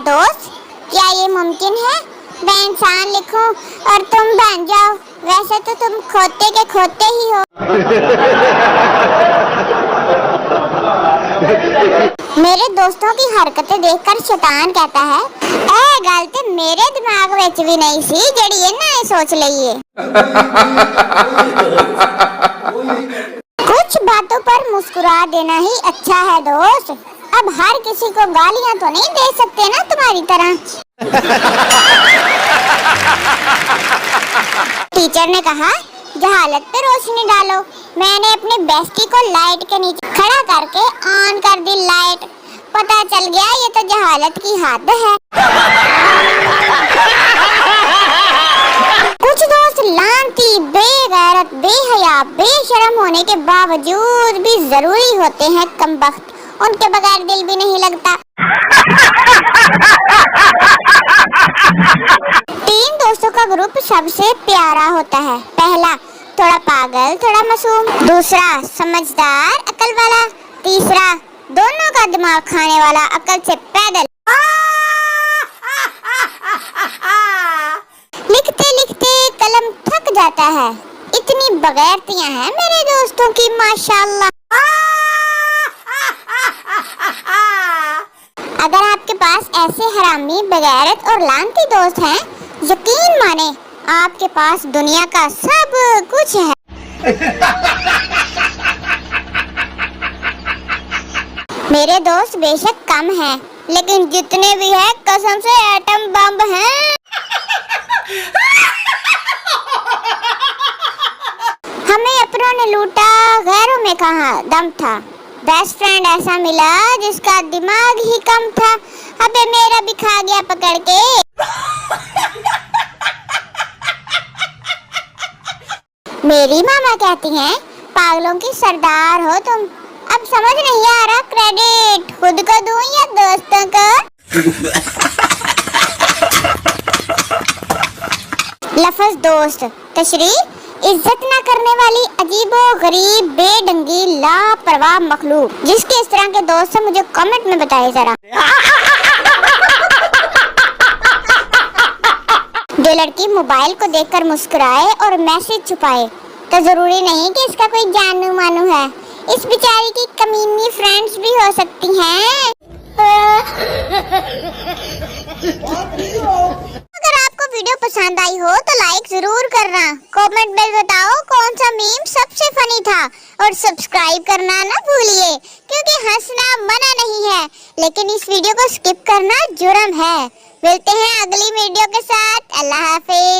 दोस्त, क्या ये मुमकिन है? मैं इंसान लिखूं और तुम बन जाओ। वैसे तो तुम खोते के खोते ही हो। मेरे दोस्तों की हरकतें देखकर शैतान कहता है, ए गल ते मेरे दिमाग विच भी नहीं सी जेड़ी इन्हां ने सोच लई है। कुछ बातों पर मुस्कुरा देना ही अच्छा है दोस्त। अब हर किसी को गालियां तो नहीं दे सकते ना तुम्हारी तरह। टीचर ने कहा, जहालत पे रोशनी डालो। मैंने अपने बेस्टी को लाइट के नीचे खड़ा करके ऑन कर दी लाइट। पता चल गया ये तो जहालत की हद है। कुछ दोस्त लानती, बेगैरत, बेहया, बेशर्म होने के बावजूद भी जरूरी होते हैं कमबख्त। उनके बगैर दिल भी नहीं लगता। तीन दोस्तों का ग्रुप सबसे प्यारा होता है। पहला थोड़ा पागल, थोड़ा मासूम। दूसरा समझदार, अकल वाला। तीसरा दोनों का दिमाग खाने वाला, अकल से पैदल। लिखते लिखते कलम थक जाता है। इतनी बगैरतियां हैं मेरे दोस्तों की, माशाल्लाह। अगर आपके पास ऐसे हरामी, बगैरत और लानती दोस्त हैं, यकीन माने आपके पास दुनिया का सब कुछ है। मेरे दोस्त बेशक कम हैं, लेकिन जितने भी हैं कसम से एटम बम हैं। हमें अपनों ने लूटा, गैरों में कहाँ दम था। बेस्ट फ्रेंड ऐसा मिला जिसका दिमाग ही कम था। अबे मेरा भी खा गया पकड़ के। मेरी मामा कहती हैं, पागलों की सरदार हो तुम। अब समझ नहीं आ रहा क्रेडिट खुद को दूं या दोस्तों को। लफ्ज़ दोस्त, तशरीह इज्जत ना करने वाली अजीबो गरीब, बेढंगी, लापरवाह मखलूक। जिसके इस तरह के दोस्त हैं मुझे कमेंट में बताइए जरा। जो लड़की मोबाइल को देखकर मुस्कुराए और मैसेज छुपाए तो जरूरी नहीं कि इसका कोई जानू मानू है। इस बेचारी की कमीनी फ्रेंड्स भी हो सकती हैं। अगर आपको वीडियो पसंद आई हो तो लाइक जरूर करना। कमेंट में बताओ कौन सा मीम सबसे फनी था और सब्सक्राइब करना ना भूलिए, क्योंकि हंसना मना नहीं है, लेकिन इस वीडियो को स्किप करना जुर्म है। मिलते हैं अगली वीडियो के साथ। अल्लाह हाफिज।